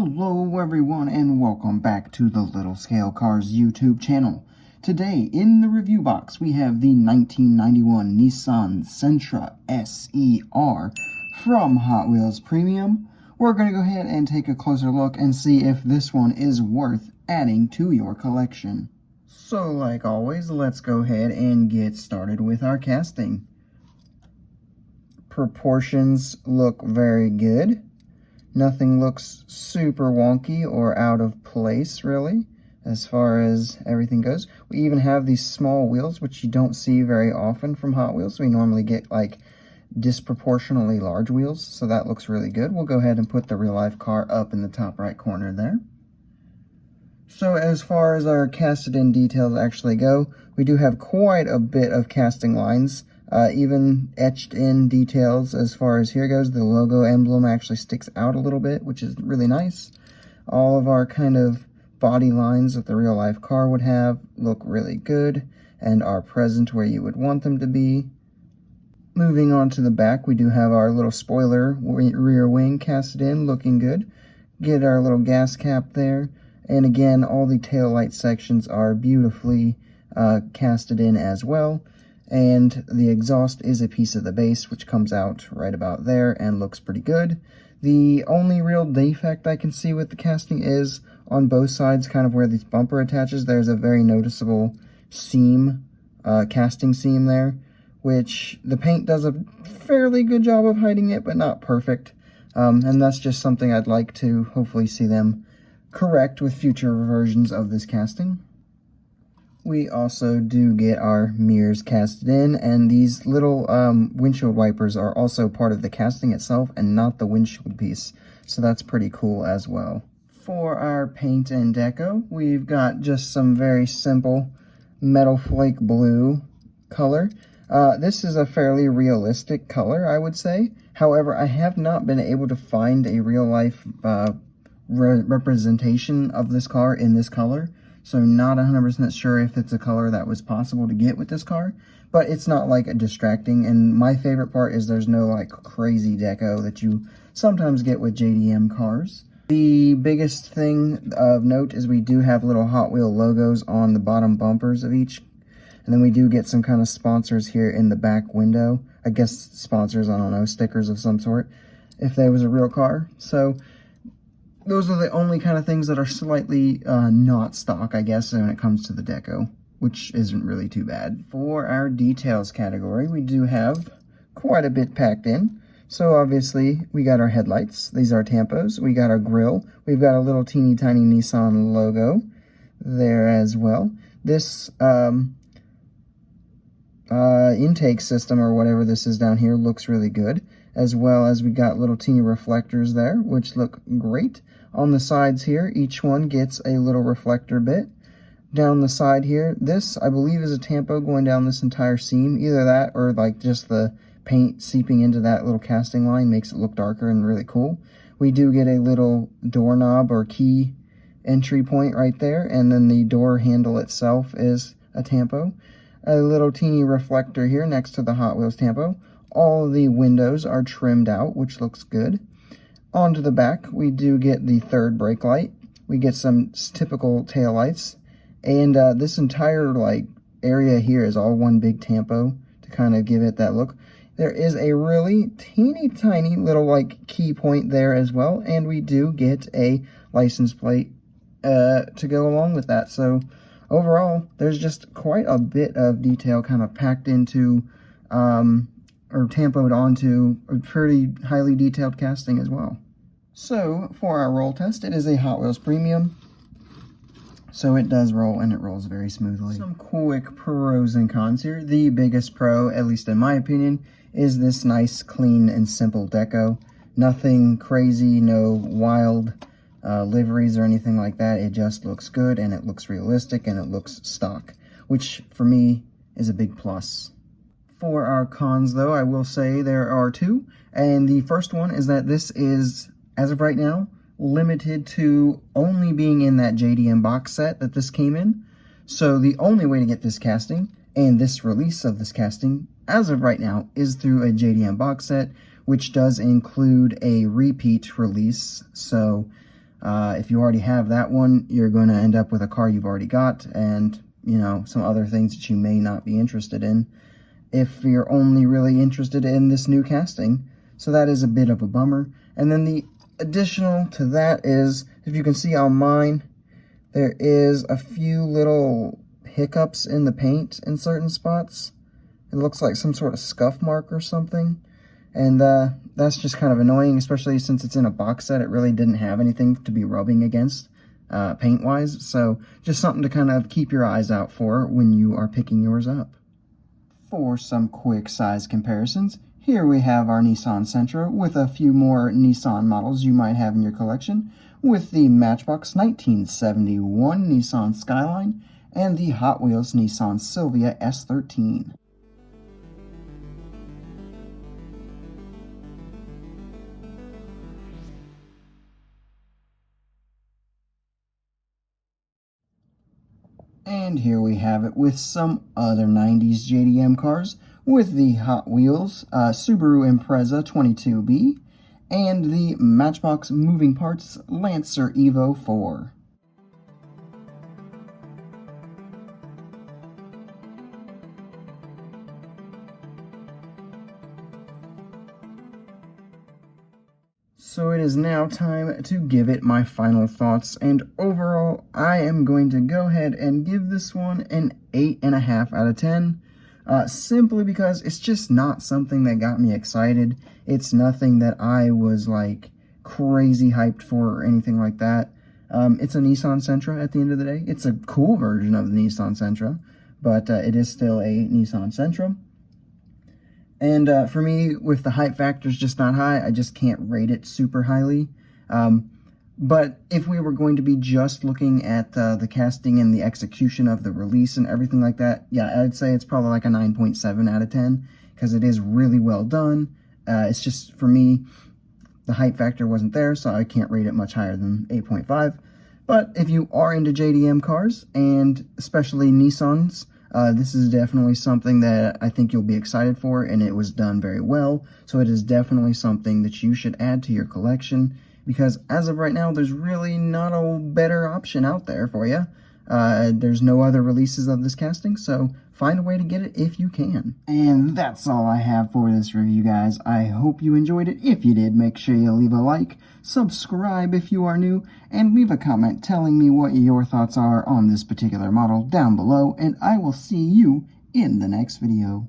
Hello everyone and welcome back to the Little Scale Cars YouTube channel. Today in the review box we have the 1991 Nissan Sentra SE-R from Hot Wheels Premium. We're going to go ahead and take a closer look and see if this one is worth adding to your collection. So like always, let's go ahead and get started with our casting. Proportions look very good. Nothing looks super wonky or out of place, really, as far as everything goes. We even have these small wheels, which you don't see very often from Hot Wheels. We normally get, like, disproportionately large wheels, so that looks really good. We'll go ahead and put the real-life car up in the top right corner there. So as far as our casted-in details actually go, we do have quite a bit of casting lines. Even etched in details as far as here goes. The logo emblem actually sticks out a little bit, which is really nice. All of our kind of body lines that the real life car would have look really good and are present where you would want them to be. Moving on to the back, we do have our little spoiler rear wing casted in, looking good. Get our little gas cap there. And again, all the tail light sections are beautifully casted in as well. And the exhaust is a piece of the base, which comes out right about there and looks pretty good. The only real defect I can see with the casting is on both sides, kind of where this bumper attaches, there's a very noticeable seam, casting seam there, which the paint does a fairly good job of hiding it, but not perfect. And that's just something I'd like to hopefully see them correct with future versions of this casting. We also do get our mirrors casted in, and these little windshield wipers are also part of the casting itself and not the windshield piece, so that's pretty cool as well. For our paint and deco, we've got just some very simple metal flake blue color. This is a fairly realistic color, I would say. However, I have not been able to find a real-life representation of this car in this color. So not 100% sure if it's a color that was possible to get with this car, but it's not like a distracting. And my favorite part is there's no like crazy deco that you sometimes get with JDM cars. The biggest thing of note is we do have little Hot Wheel logos on the bottom bumpers of each. And then we do get some kind of sponsors here in the back window. I guess sponsors, I don't know, stickers of some sort, if they was a real car. So those are the only kind of things that are slightly not stock, I guess, when it comes to the deco, which isn't really too bad. For our details category, we do have quite a bit packed in. So obviously, we got our headlights. These are tampos. We got our grille. We've got a little teeny tiny Nissan logo there as well. This intake system, or whatever this is down here, looks really good. As well as we got little teeny reflectors there, which look great. On the sides here, each one gets a little reflector bit. Down the side here, this, I believe, is a tampo going down this entire seam. Either that or like just the paint seeping into that little casting line makes it look darker and really cool. We do get a little doorknob or key entry point right there, and then the door handle itself is a tampo. A little teeny reflector here next to the Hot Wheels tampo. All of the windows are trimmed out, which looks good. Onto the back, we do get the third brake light. We get some typical tail lights. And this entire like area here is all one big tampo to kind of give it that look. There is a really teeny tiny little like key point there as well. And we do get a license plate to go along with that. So overall, there's just quite a bit of detail kind of packed into or tampoed onto a pretty highly detailed casting as well. So for our roll test, it is a Hot Wheels Premium, so it does roll and it rolls very smoothly. Some quick pros and cons here. The biggest pro, at least in my opinion, is this nice, clean, and simple deco. Nothing crazy, no wild liveries or anything like that. It just looks good and it looks realistic and it looks stock, which for me is a big plus. For our cons, though, I will say there are two. And the first one is that this is, as of right now, limited to only being in that JDM box set that this came in. So the only way to get this casting and this release of this casting, as of right now, is through a JDM box set, which does include a repeat release. So If you already have that one, you're going to end up with a car you've already got and, you know, some other things that you may not be interested in if you're only really interested in this new casting. So that is a bit of a bummer. And then the additional to that is, if you can see on mine, there is a few little hiccups in the paint in certain spots. It looks like some sort of scuff mark or something. And that's just kind of annoying, especially since it's in a box set. It really didn't have anything to be rubbing against paint-wise. So just something to kind of keep your eyes out for when you are picking yours up. For some quick size comparisons, here we have our Nissan Sentra with a few more Nissan models you might have in your collection, with the Matchbox 1971 Nissan Skyline and the Hot Wheels Nissan Silvia S13. And here we have it with some other 90s JDM cars, with the Hot Wheels Subaru Impreza 22B and the Matchbox Moving Parts Lancer Evo 4. So it is now time to give it my final thoughts, and overall I am going to go ahead and give this one an 8.5 out of 10, simply because it's just not something that got me excited. It's nothing that I was like crazy hyped for or anything like that. It's a Nissan Sentra at the end of the day. It's a cool version of the Nissan Sentra, but it is still a Nissan Sentra. And for me, with the hype factors just not high, I just can't rate it super highly. But if we were going to be just looking at the casting and the execution of the release and everything like that, yeah, I'd say it's probably like a 9.7 out of 10, because it is really well done. It's just, for me, the hype factor wasn't there, so I can't rate it much higher than 8.5. But if you are into JDM cars, and especially Nissans, this is definitely something that I think you'll be excited for, and it was done very well. So it is definitely something that you should add to your collection, because as of right now, there's really not a better option out there for you. There's no other releases of this casting, so find a way to get it if you can. And that's all I have for this review, guys. I hope you enjoyed it. If you did, make sure you leave a like, subscribe if you are new, and leave a comment telling me what your thoughts are on this particular model down below, and I will see you in the next video.